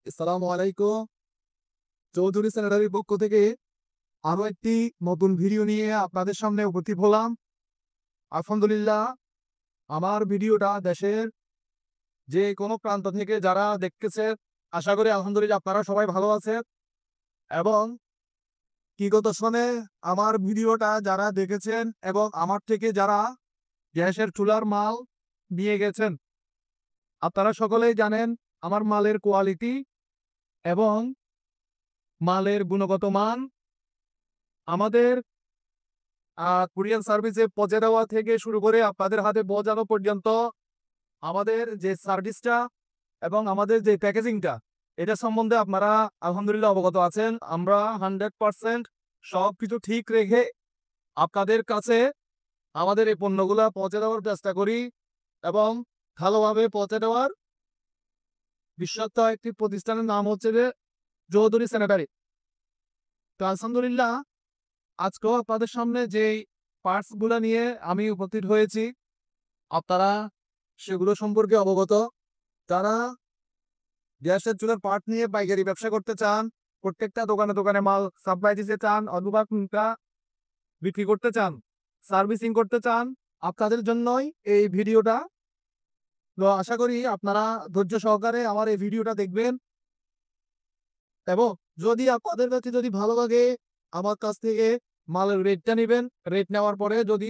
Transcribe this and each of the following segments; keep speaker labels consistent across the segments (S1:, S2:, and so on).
S1: আসসালামু আলাইকুম। চৌধুরী স্যানিটারির পক্ষ থেকে আরো একটি নতুন ভিডিও নিয়ে আপনাদের সামনে উপস্থিত হলাম। আলহামদুলিল্লাহ, আমার ভিডিওটা দেশের যে কোনো প্রান্ত থেকে যারা দেখতেছেন, আশা করি আলহামদুলিল্লাহ আপনারা সবাই ভালো আছেন। এবং বিগত সময়ে আমার ভিডিওটা যারা দেখেছেন এবং আমার থেকে যারা গ্যাসের চুলার মাল নিয়ে গেছেন, আপনারা সকলেই জানেন আমার মালের কোয়ালিটি এবং মালের গুণগত মান। আমাদের কুরিয়ার সার্ভিসে পৌঁছে দেওয়া থেকে শুরু করে আপনাদের হাতে পৌঁছানো পর্যন্ত আমাদের যে সার্ভিসটা এবং আমাদের যে প্যাকেজিংটা, এটা সম্বন্ধে আপনারা আলহামদুলিল্লাহ অবগত আছেন। আমরা 100% সবকিছু ঠিক রেখে আপনাদের কাছে আমাদের এই পণ্যগুলা পৌঁছে দেওয়ার চেষ্টা করি এবং ভালোভাবে পৌঁছে দেওয়ার বিশ্বস্ত একটি প্রতিষ্ঠানের নাম হচ্ছে যে চৌধুরী স্যানিটারি। তো আলহামদুলিল্লাহ, আজকেও আপনাদের সামনে যেই পার্টসগুলা নিয়ে আমি উপস্থিত হয়েছি, আপনারা সেগুলো সম্পর্কে অবগত। যারা গ্যাসের চুলার পার্ট নিয়ে পাইকারি ব্যবসা করতে চান, প্রত্যেকটা দোকানে দোকানে মাল সাপ্লাই দিতে চান অথবা কোনটা বিক্রি করতে চান, সার্ভিসিং করতে চান, আপনাদের জন্যই এই ভিডিওটা। তো আশা করি আপনারা ধৈর্য সহকারে আমার এই ভিডিওটা দেখবেন এবং যদি আপনাদের কাছে যদি ভালো লাগে আমার কাছ থেকে মালের রেটটা নেবেন। রেট নেওয়ার পরে যদি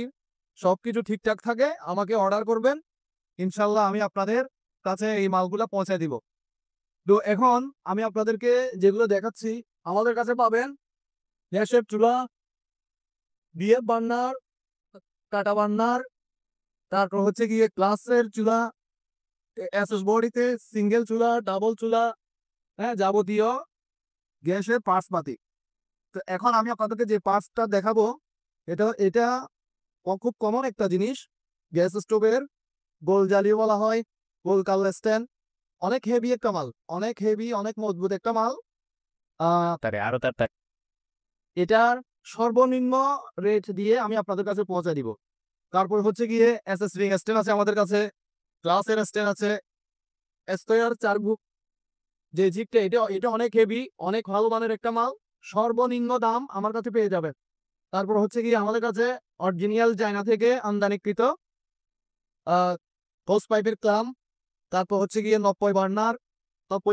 S1: সবকিছু ঠিকঠাক থাকে আমাকে অর্ডার করবেন, ইনশাল্লাহ আমি আপনাদের কাছে এই মালগুলা পৌঁছে দিব। তো এখন আমি আপনাদেরকে যেগুলো দেখাচ্ছি, আমাদের কাছে পাবেন গ্যাসের চুলা, বিএফ বার্নার, টাটা বার্নার, তারপর হচ্ছে গিয়ে গ্লাসের চুলা, এসএস বডিতে সিঙ্গেল চুলা, ডাবল চুলা, হ্যাঁ, যাবতীয় গ্যাসের পার্টস পাতি। তো এখন আমি আপনাদেরকে যে পার্টসটা দেখাবো, এটা এটা খুব কমন একটা জিনিস। গ্যাস স্টোভের গোল জ্বালিয়ে বলা হয়, গোল কালার স্ট্যান্ড। অনেক হেভি একটা মাল, অনেক হেভি, অনেক মজবুত একটা মাল। এটার সর্বনিম্ন রেট দিয়ে আমি আপনাদের কাছে পৌঁছে দিব। তারপর হচ্ছে গিয়ে এসএস রিং স্ট্যান্ড আছে আমাদের কাছে, গ্লাসের স্ট্যান্ড আছে, স্কয়ার চারবুক যে জিগটা, এটা এটা অনেক হেভি, অনেক ভালো মানের একটা মাল। সর্বনিম্ন দাম আমার কাছে পেয়ে যাবেন। তারপর হচ্ছে গিয়ে আমাদের কাছে অরিজিনাল চায়না থেকে আমদানিকৃত হোস পাইপের ক্লাম। তারপর হচ্ছে গিয়ে 90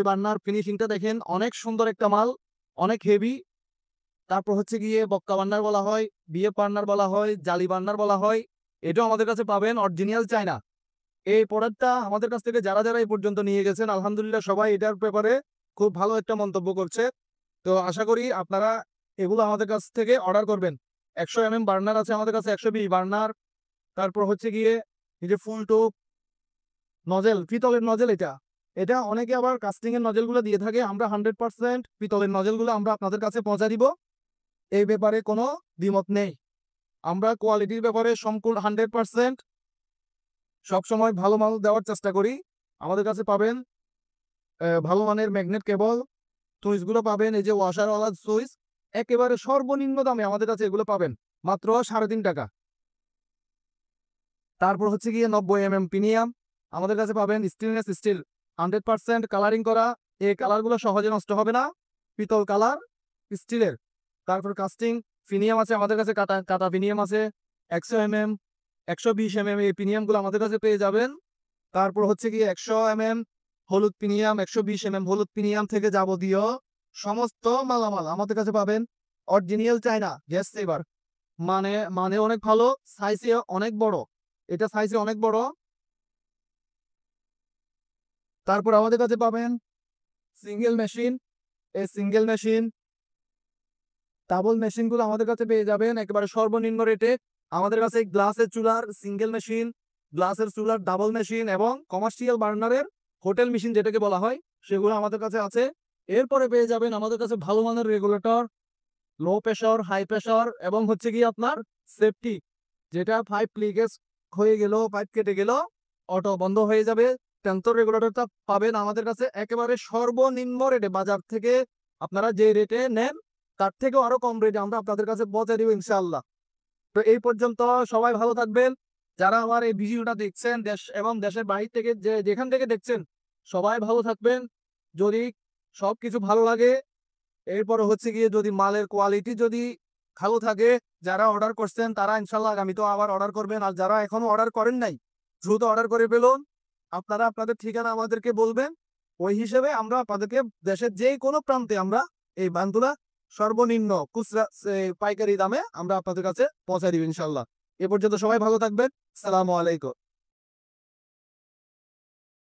S1: বার্নার ফিনিশিংটা দেখেন, অনেক সুন্দর একটা মাল, অনেক হেভি। তারপর হচ্ছে গিয়ে বক্কা বার্নার বলা হয়, বিএফ বার্নার বলা হয়, জালি বার্নার বলা হয়। এটাও আমাদের কাছে পাবেন অরিজিনাল চায়না। এই প্রোডাক্টটা আমাদের কাছ থেকে যারা যারা এই পর্যন্ত নিয়ে গেছেন, আলহামদুলিল্লাহ সবাই এটার ব্যাপারে খুব ভালো একটা মন্তব্য করছে। তো আশা করি আপনারা এগুলো আমাদের কাছ থেকে অর্ডার করবেন। 100 বার্নার আছে আমাদের কাছে, 120 বার্নার। তারপর হচ্ছে গিয়ে এই যে ফুল টুপ নজেল, পিতলের নজেল, এটা এটা অনেকে আবার কাস্টিং এর নজেলগুলো দিয়ে থাকে। আমরা 100% পিতলের নজেলগুলো আমরা আপনাদের কাছে পৌঁছা দিব, এই ব্যাপারে কোনো দ্বিমত নেই। আমরা কোয়ালিটির ব্যাপারে সম্পূর্ণ 100% সবসময় ভালো মাল দেওয়ার চেষ্টা করি। আমাদের কাছে পাবেন ভালো মানের ম্যাগনেট কেবল, সুইচগুলো পাবেন এই যে ওয়াশারওয়ালা সুইচ, একেবারে সর্বনিম্ন দামে আমাদের কাছে এগুলো পাবেন মাত্র 3.5 টাকা। তারপর হচ্ছে গিয়ে 90 প্রিমিয়াম আমাদের কাছে পাবেন, স্টেনলেস স্টিল, 100% কালারিং করা। এই কালারগুলো সহজে নষ্ট হবে না, পিতল কালার, স্টিলের। তারপর কাস্টিং প্রিমিয়াম আছে আমাদের কাছে, কাটা কাটা প্রিমিয়াম আছে 100 120 এই প্রিমিয়ামগুলো আমাদের কাছে পেয়ে যাবেন। তারপর হচ্ছে গিয়ে 100 হলুদ প্রিমিয়াম, 120 হলুদ প্রিমিয়াম থেকে যাবতীয় সমস্ত মালামাল আমাদের কাছে পাবেন অরিজিনাল চায়না গ্যাস সেভার। মানে মানে অনেক ভালো, সাইজে অনেক বড়, এটা সাইজে অনেক বড়। তারপর আমাদের কাছে পাবেন সিঙ্গেল মেশিন, এই সিঙ্গেল মেশিন, ডাবল মেশিনগুলো আমাদের কাছে পেয়ে যাবেন একেবারে সর্বনিম্ন রেটে। আমাদের কাছে গ্লাসের চুলার সিঙ্গেল মেশিন, গ্লাসের চুলার ডাবল মেশিন এবং কমার্শিয়াল বার্নারের হোটেল মেশিন যেটাকে বলা হয়, সেগুলো আমাদের কাছে আছে। এরপরে পেয়ে যাবেন আমাদের কাছে ভালো মানের regulator, low pressure, high pressure এবং হচ্ছে কি আপনার সেফটি, যেটা পাইপ লিকেজ হয়ে গেল, পাইপ কেটে গেল, অটো বন্ধ হয়ে যাবে, টেম্পোর রেগুলেটরটা পাবেন আমাদের কাছে একেবারে সর্বনিম্ন রেটে। বাজার থেকে আপনারা যে রেটে নেন তার থেকেও আরো কম রেটে আমরা আপনাদের কাছে পৌঁছে দিব ইনশাআল্লাহ। তো এই পর্যন্ত সবাই ভালো থাকবেন। যারা আমার এই ভিডিওটা দেখছেন দেশ এবং দেশের বাইরে থেকে, যেখান থেকে দেখছেন, সবাই ভালো থাকবেন। যদি সবকিছু ভালো লাগে। এরপরে হচ্ছে গিয়ে যদি মালের কোয়ালিটি যদি ভালো থাকে, যারা অর্ডার করছেন তারা ইনশাল্লাহ আগামীতেও আবার অর্ডার করবেন। আর যারা এখনো অর্ডার করেন নাই, দ্রুত অর্ডার করে ফেলুন। আপনারা আপনাদের ঠিকানা আমাদেরকে বলবেন, ওই হিসেবে আমরা আপনাদেরকে দেশের যে কোনো প্রান্তে আমরা এই বানগুলা সর্বনিম্ন খুচরা পাইকারি দামে আমরা আপনাদের কাছে পৌঁছায় দিব ইনশাল্লাহ। এ পর্যন্ত সবাই ভালো থাকবেন। সালামু আলাইকুম।